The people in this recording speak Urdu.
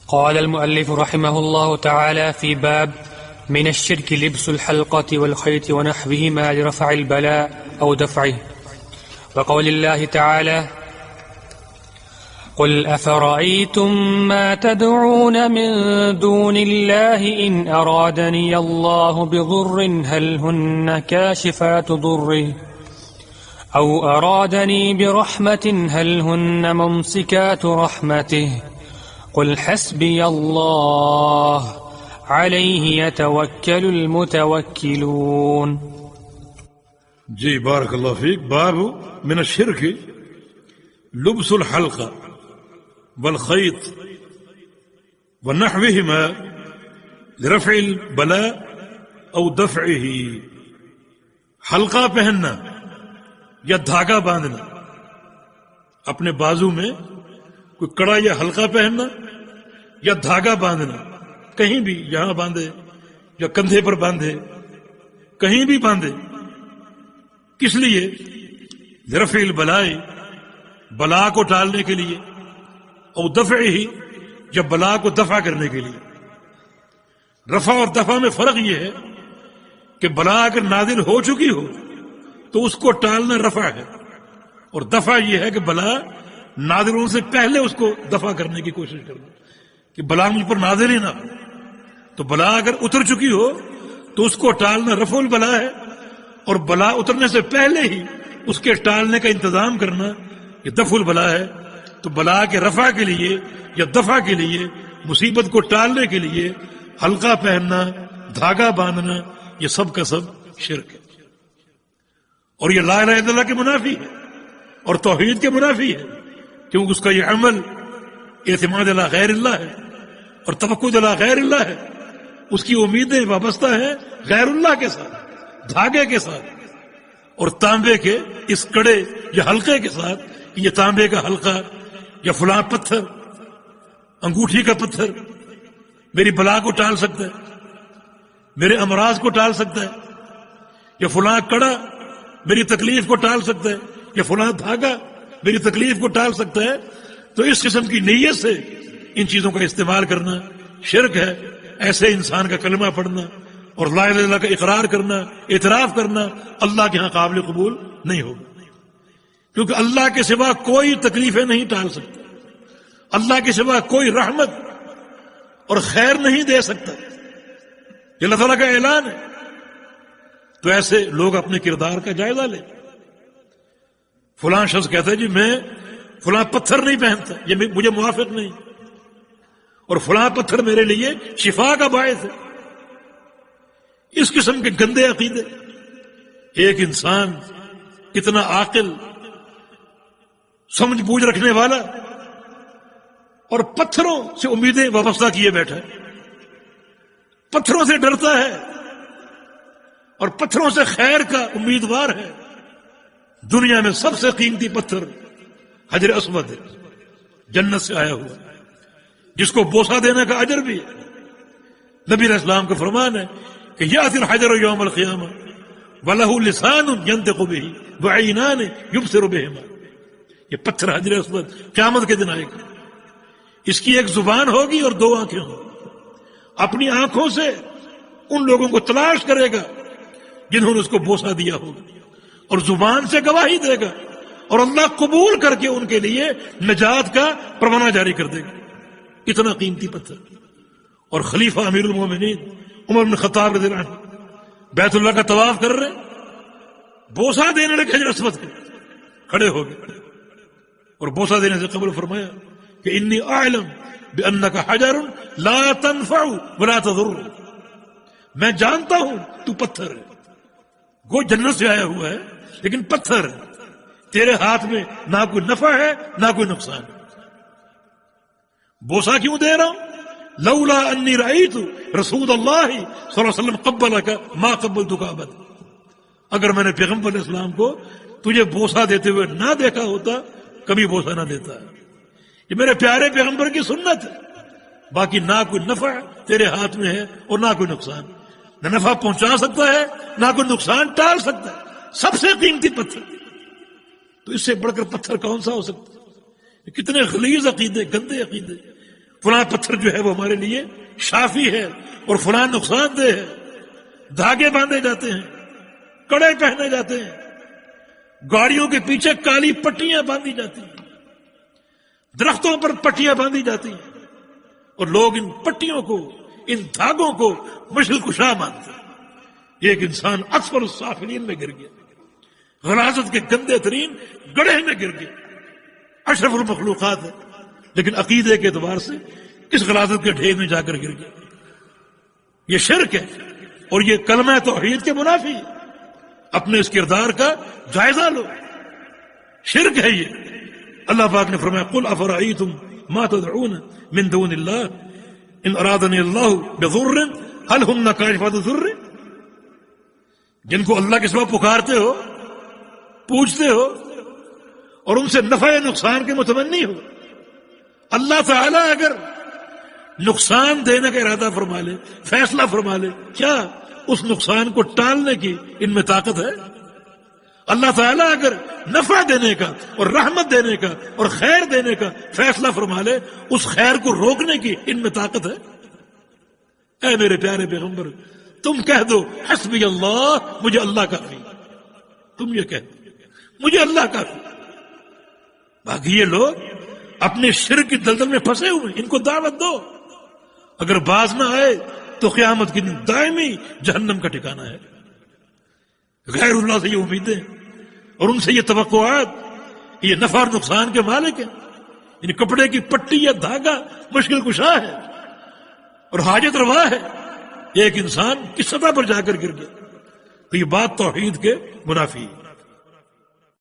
قال المؤلف رحمه الله تعالى في باب من الشرك لبس الحلقة والخيط ونحوهما لرفع البلاء أو دفعه، وقول الله تعالى قل أفرأيتم ما تدعون من دون الله إن أرادني الله بضر هل هن كاشفات ضره أو أرادني برحمة هل هن ممسكات رحمته قل حسبي الله عليه يتوكل المتوكلون. جی بارک اللہ فیک. باب من الشرک لبس الحلقہ والخيط ونحوهما لرفع البلاء او دفعه. حلقہ پہننا یا دھاگا باندھنا، اپنے بازو میں کوئی کڑا یا حلقہ پہننا یا دھاگا باندھنا، کہیں بھی، یہاں باندھے یا کندھے پر باندھے، کہیں بھی باندھے. کس لیے؟ لرفع البلاء، بلا کو ٹالنے کے لیے، او دفع ہی، جب بلا کو دفع کرنے کے لیے. رفع اور دفع میں فرق یہ ہے کہ بلا اگر نازل ہو چکی ہو تو اس کو ٹالنا رفع ہے، اور دفع یہ ہے کہ بلا نازل ہونے سے پہلے اس کو دفع کرنے کی کوشش کرنا، کہ بلا مجھ پر نازل ہی نہ ہو. تو بلا اگر اتر چکی ہو تو اس کو ٹالنا رفع البلا ہے، اور بلا اترنے سے پہلے ہی اس کے ٹالنے کا انتظام کرنا یہ دفع البلا ہے. تو بلا کے رفع کے لیے یا دفع کے لیے، مصیبت کو ٹالنے کے لیے حلقہ پہننا، دھاگا باندھنا، یہ سب کا سب شرک ہے. اور یہ لا الہ الا اللہ کے منافی ہے اور توحید کے منافی ہے، کیونکہ اس کا یہ عمل اعتماد علی غیر اللہ ہے اور توکل علی غیر اللہ ہے. اس کی امیدیں وابستہ ہیں غیر اللہ کے ساتھ، دھاگے کے ساتھ، اور تانبے کے اس کڑے یا حلقے کے ساتھ. یہ تانبے کا حلقہ یا فلاں پتھر، انگوٹھی کا پتھر میری بلا کو ٹال سکتا ہے، میرے امراض کو ٹال سکتا ہے، یا فلاں کڑا میری تکلیف کو ٹال سکتا ہے، یا فلاں دھاگا میری تکلیف کو ٹال سکتا ہے. تو اس قسم کی نیت سے ان چیزوں کا استعمال کرنا شرک ہے. ایسے انسان کا کلمہ پڑھنا اور لا الہ الا اللہ کا اقرار کرنا، اعتراف کرنا اللہ کے ہاں قابل قبول نہیں ہوگا، کیونکہ اللہ کے سوا کوئی تکلیفیں نہیں ٹال سکتا، اللہ کے سوا کوئی رحمت اور خیر نہیں دے سکتا. یہ اللہ تعالیٰ کا اعلان ہے. تو ایسے لوگ اپنے کردار کا جائزہ لیں. فلاں شخص کہتا ہے جی میں فلاں پتھر نہیں پہنتا، یہ مجھے موافق نہیں، اور فلاں پتھر میرے لیے شفا کا باعث ہے. اس قسم کے گندے عقیدے. ایک انسان کتنا عاقل، سمجھ بوجھ رکھنے والا، اور پتھروں سے امیدیں وابستہ کیے بیٹھا ہے، پتھروں سے ڈرتا ہے اور پتھروں سے خیر کا امیدوار ہے. دنیا میں سب سے قیمتی پتھر حجر اسود ہے، جنت سے آیا ہوا، جس کو بوسہ دینے کا اجر بھی ہے. نبی علیہ السلام کا فرمان ہے کہ یأتی الحجر یوم القیامہ وَلَهُ لِسَانٌ يَنطِقُ بِهِ وَعَيْنَانِ يُبْصِرُ بِهِمَا. یہ پتھر حجر اسود قیامت کے دن آئے گا، اس کی ایک زبان ہوگی اور دو آنکھیں ہوں. اپنی آنکھوں سے ان لوگوں کو تلاش کرے گا جنہوں نے اس کو بوسہ دیا ہوگا، اور زبان سے گواہی دے گا، اور اللہ قبول کر کے ان کے لیے نجات کا پروانہ جاری کر دے گا. اتنا قیمتی پتھر. اور خلیفہ امیر المومنین عمر بن خطاب رضی اللہ عنہ بیت اللہ کا طواف کر رہے، بوسہ دینے لگے حجر اسود کو، کھڑے ہو گئے اور بوسہ دینے سے قبل فرمایا کہ انی اعلم بانک حجر لا تنفع ولا تضر. میں جانتا ہوں تو پتھر ہے، وہ جنت سے آیا ہوا ہے لیکن پتھر ہے، تیرے ہاتھ میں نہ کوئی نفع ہے نہ کوئی نقصان ہے. بوسہ کیوں دے رہا ہوں؟ لولا انی رأیت رسول اللہ صلی اللہ علیہ وسلم قبلک ما قبلتک ابدا. اگر میں نے پیغمبر علیہ السلام کو تجھے بوسہ دیتے ہوئے نہ دیکھا ہوتا کبھی بوسہ نہ دیتا. یہ میرے پیارے پیغمبر کی سنت ہے. باقی نہ کوئی نفع تیرے ہاتھ میں ہے اور نہ کوئی نقصان. نہ نفع پہنچا سکتا ہے نہ کوئی نقصان ٹال سکتا ہے. سب سے قیمتی پتھر. تو اس سے بڑھ کر پتھر کون سا ہو سکتا ہے؟ کتنے غلیظ عقیدے، گندے عقیدے. فلاں پتھر جو ہے وہ ہمارے لیے شافی ہے اور فلاں نقصان دہ ہے. دھاگے باندھے جاتے ہیں، کڑے پہنے جاتے ہیں، گاڑیوں کے پیچھے کالی پٹیاں باندھی جاتی ہیں، درختوں پر پٹیاں باندھی جاتی ہیں، اور لوگ ان پٹیوں کو، ان دھاگوں کو مشکل کشا مانتے ہیں. یہ ایک انسان اسفل السافلین میں گر گیا، غلاظت کے گندے ترین گڑھے میں گر گیا. اشرف المخلوقات ہے لیکن عقیدے کے اعتبار سے اس غلاظت کے ڈھیر میں جا کر گر گیا. یہ شرک ہے اور یہ کلمہ توحید کے منافی ہے. اپنے اس کردار کا جائزہ لو. شرک ہے یہ. اللہ پاک نے فرمایا قل افرأیتم ما تدعون من دون اللہ ان ارادنی اللہ بضر هل ہن کاشفات الضر. جن کو اللہ کے سوا پکارتے ہو، پوچھتے ہو اور ان سے نفع نقصان کے متمنی ہو، اللہ تعالیٰ اگر نقصان دینے کا ارادہ فرما لے، فیصلہ فرما لے، کیا اس نقصان کو ٹالنے کی ان میں طاقت ہے؟ اللہ تعالیٰ اگر نفع دینے کا اور رحمت دینے کا اور خیر دینے کا فیصلہ فرما لے، اس خیر کو روکنے کی ان میں طاقت ہے؟ اے میرے پیارے پیغمبر، تم کہہ دو حسبی اللہ، مجھے اللہ کافی. تم یہ کہہ دو مجھے اللہ کافی. باقی یہ لوگ اپنے شرک کی دلدل میں پھنسے ہوئے، ان کو دعوت دو. اگر باز نہ آئے تو قیامت کے دن دائمی جہنم کا ٹھکانہ ہے. غیر اللہ سے یہ امیدیں اور ان سے یہ توقعات، یہ نفع اور نقصان کے مالک ہیں. ان کپڑے کی پٹی یا دھاگا مشکل کشا ہے اور حاجت روا ہے. ایک انسان کس سطح پر جا کر گر گیا. تو یہ بات توحید کے منافی ہے.